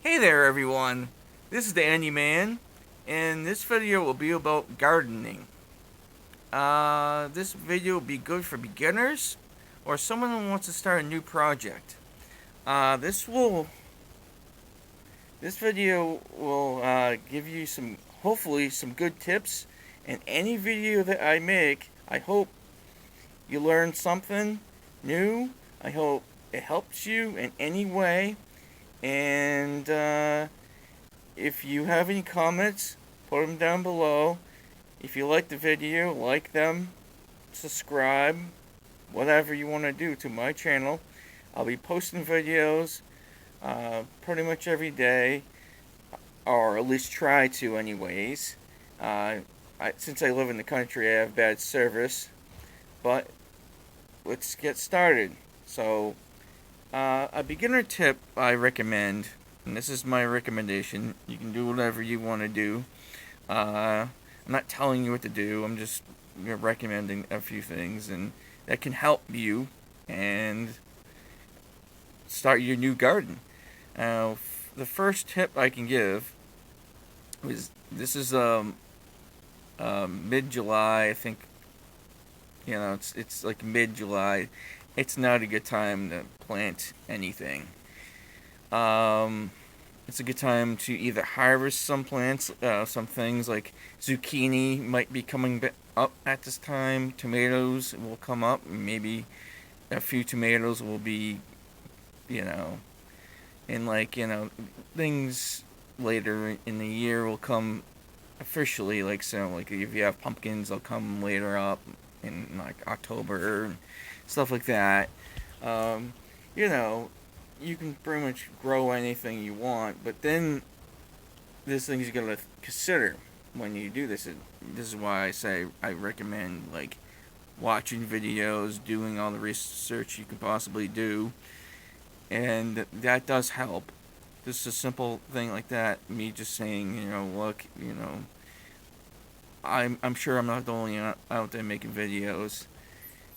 Hey there everyone, this is the Andy Man, and this video will be about gardening. This video will be good for beginners or someone who wants to start a new project. Uh, this will, this video will give you hopefully some good tips, and any video that I make, I hope you learn something new. I hope it helps you in any way, and if you have any comments, put them down below. If you like the video, like them, subscribe, whatever you want to do to my channel. I'll be posting videos pretty much every day, or at least try to, anyways. Uh, since I live in the country, I have bad service, but let's get started. So, a beginner tip I recommend, and this is my recommendation. You can do whatever you want to do. I'm not telling you what to do. I'm just recommending a few things, and that can help you and start your new garden. Now, the first tip I can give is this is mid-July. I think it's like mid-July. It's not a good time to plant anything. Um, it's a good time to either harvest some plants, some things like zucchini might be coming up at this time. Tomatoes will come up. Maybe a few tomatoes will be, you know, and things later in the year will come officially. Like if you have pumpkins, they'll come later up in like October and stuff like that. Um, you know, you can pretty much grow anything you want, but then there's things you gotta consider when you do this. This is why I say I recommend like watching videos, doing all the research you can possibly do, and that does help. Just a simple thing like that, me just saying, look, I'm sure I'm not the only out there making videos,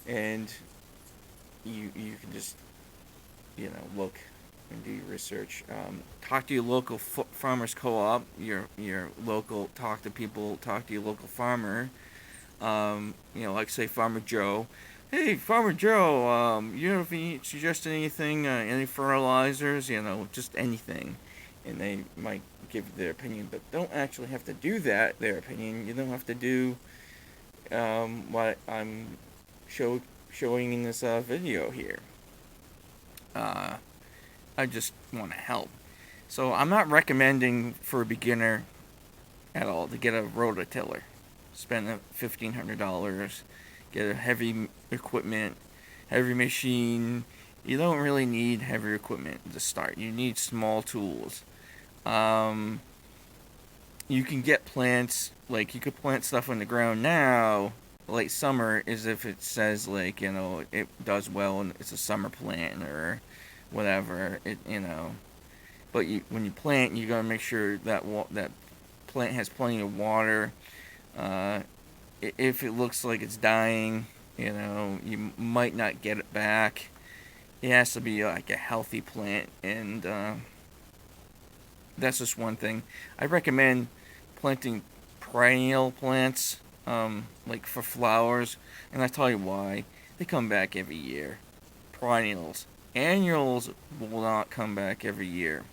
and you can just look and do your research. Talk to your local farmers co-op. Your local talk to people. Talk to your local farmer. Like say Farmer Joe. Hey, Farmer Joe. If you suggest anything, any fertilizers, just anything, and they might give their opinion, but don't actually have to do that. Their opinion. You don't have to do what I'm showing in this video here. Uh, I just want to help. So I'm not recommending for a beginner at all to get a rototiller. Spend $1,500, get a heavy equipment, heavy machine. You don't really need heavy equipment to start. You need small tools. Um, you can get plants, like you could plant stuff on the ground now, late summer, as if it says it does well and it's a summer plant or whatever. But when you plant, you gotta make sure that plant has plenty of water. Uh, if it looks like it's dying, you might not get it back. It has to be like a healthy plant, and that's just one thing. I recommend planting perennial plants, like for flowers, and I tell you why. They come back every year. Perennials. Annuals will not come back every year.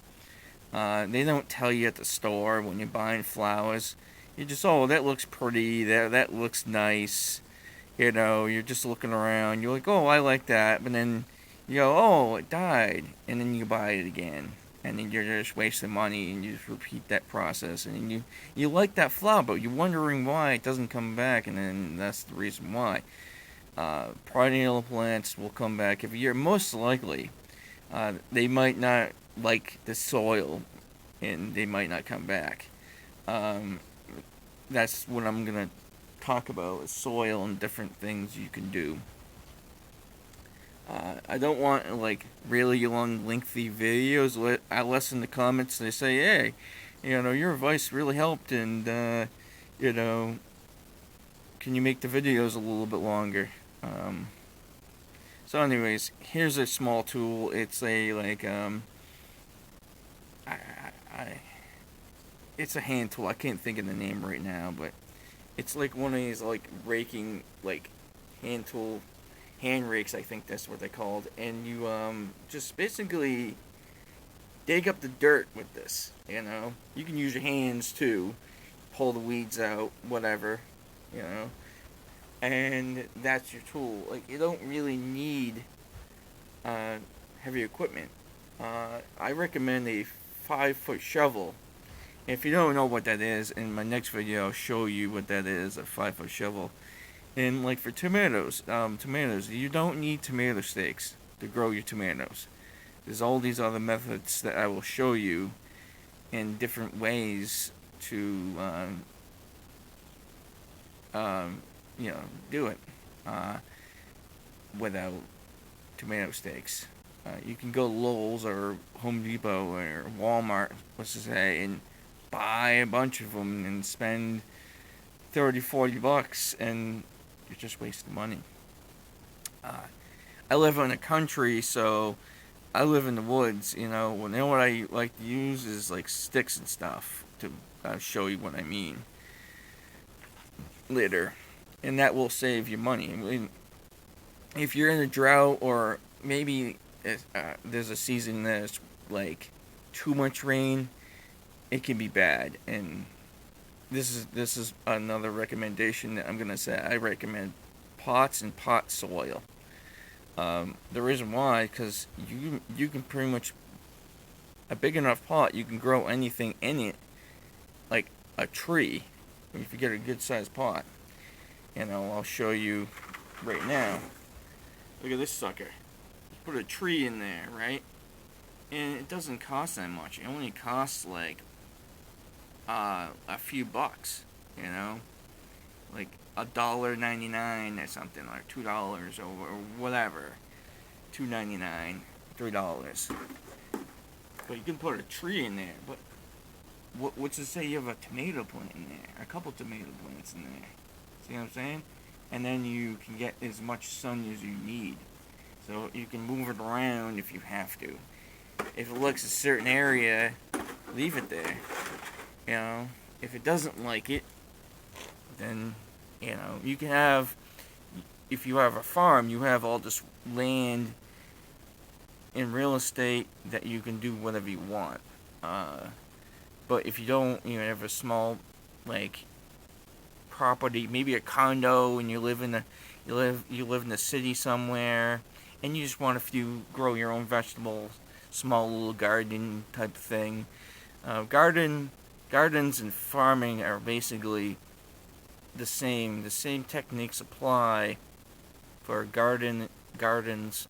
They don't tell you at the store when you're buying flowers. You just, oh, that looks pretty. That looks nice. You're just looking around. You're like, oh, I like that. But then you go, oh, it died, and then you buy it again, and then you're just wasting money, and you just repeat that process, and you like that flower, but you're wondering why it doesn't come back, and then that's the reason why. Perennial plants will come back every year, most likely. They might not like the soil, and they might not come back. Um, that's what I'm gonna talk about: is soil and different things you can do. I don't want like really long, lengthy videos. Unless in the comments they say, "Hey, your advice really helped," and you know, can you make the videos a little bit longer? Um, so, anyways, here's a small tool. It's a I it's a hand tool. I can't think of the name right now, but it's like one of these like raking like hand tool hand rakes. I think that's what they're called. And you just basically dig up the dirt with this. You know, you can use your hands too, pull the weeds out, whatever. You know, and that's your tool. Like you don't really need uh, heavy equipment. I recommend a 5 foot shovel. If you don't know what that is, in my next video I'll show you what that is, a 5 foot shovel. And like for tomatoes, you don't need tomato stakes to grow your tomatoes. There's all these other methods that I will show you in different ways to, you know, do it without tomato stakes. You can go to Lowe's or Home Depot or Walmart, let's just say, and buy a bunch of them and spend 30-40 bucks, and you're just wasting money. I live in the country, so I live in the woods. You know what I like to use is like sticks and stuff to show you what I mean later, and that will save you money. I mean, if you're in a drought, or maybe there's a season that's like too much rain, it can be bad. And this is another recommendation that I'm gonna say. I recommend pots and pot soil. The reason why, because you can pretty much, a big enough pot, you can grow anything in it, like a tree, if you get a good sized pot. You know, I'll show you right now. Look at this sucker. Put a tree in there, right? And it doesn't cost that much. It only costs like a few bucks, you know, like $1.99 or something, or $2 or whatever, $2.99, $3. But you can put a tree in there. But what's to say you have a tomato plant in there, a couple tomato plants in there? See what I'm saying? And then you can get as much sun as you need. So you can move it around if you have to. If it looks a certain area, leave it there. You know, if it doesn't like it, then, you know, you can have, if you have a farm, you have all this land in real estate that you can do whatever you want. But if you don't, you know, have a small, like, property, maybe a condo, and you live in the city somewhere, and you just want grow your own vegetables, small little garden type of thing. Gardens and farming are basically the same. The same techniques apply for gardens,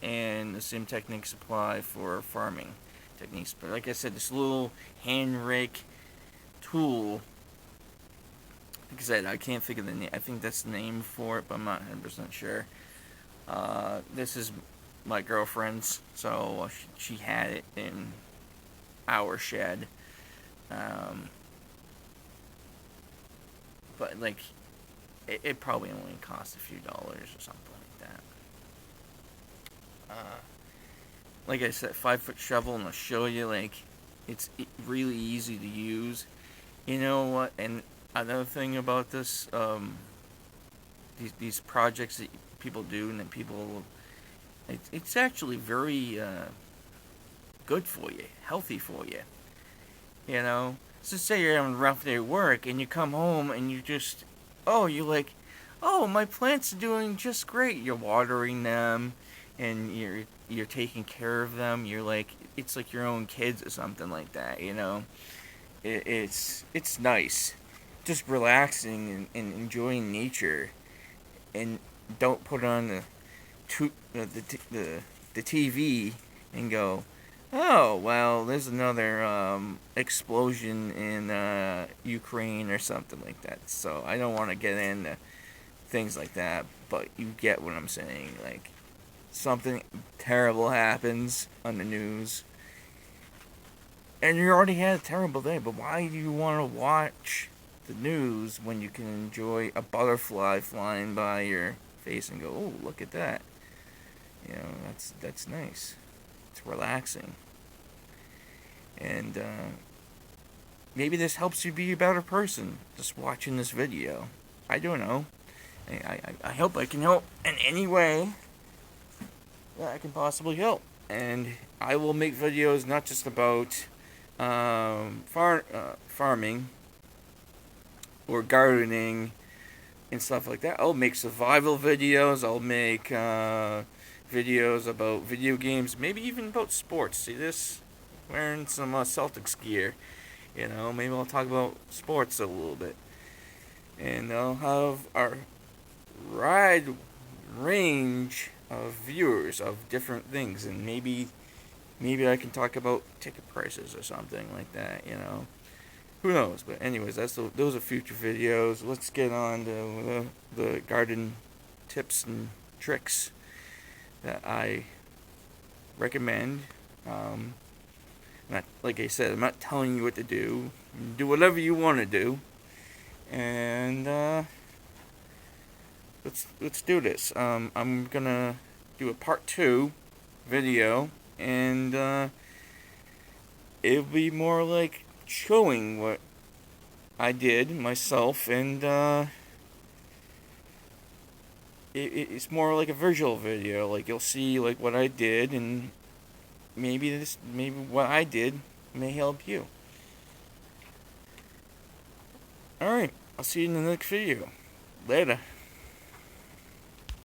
and the same techniques apply for farming techniques. But like I said, this little hand rake tool, like I said, I can't think of the name. I think that's the name for it, but I'm not 100% sure. This is my girlfriend's, so she had it in our shed. But like, it probably only costs a few dollars or something like that. Like I said, 5 foot shovel, and I'll show you. Like, it's really easy to use. You know what? And another thing about this, these projects that people do, and that it's actually very good for you, healthy for you. You know, so say you're having a rough day at work, and you come home, and you're like, oh, my plants are doing just great. You're watering them, and you're taking care of them. You're like, it's like your own kids or something like that. You know, it's nice, just relaxing and enjoying nature, and don't put on the TV and go, oh, well, there's another explosion in Ukraine or something like that. So I don't want to get into things like that, but you get what I'm saying. Like, something terrible happens on the news, and you already had a terrible day, but why do you want to watch the news when you can enjoy a butterfly flying by your face and go, oh, look at that. You know, that's nice. It's relaxing. And maybe this helps you be a better person just watching this video. I don't know. I hope I can help in any way that I can possibly help. And I will make videos not just about farming or gardening and stuff like that. I'll make survival videos. I'll make videos about video games, maybe even about sports. See this? Wearing some Celtics gear. You know, maybe I'll talk about sports a little bit. And I'll have our wide range of viewers of different things, and maybe I can talk about ticket prices or something like that. You know, who knows? But anyways, those are future videos. Let's get on to the garden tips and tricks that I recommend. Not like I said, I'm not telling you what to do. Do whatever you want to do, and let's do this. I'm gonna do a part 2 video, and it'll be more like showing what I did myself, and it's more like a visual video. Like you'll see like what I did, and maybe what I did may help you. Alright, I'll see you in the next video. Later.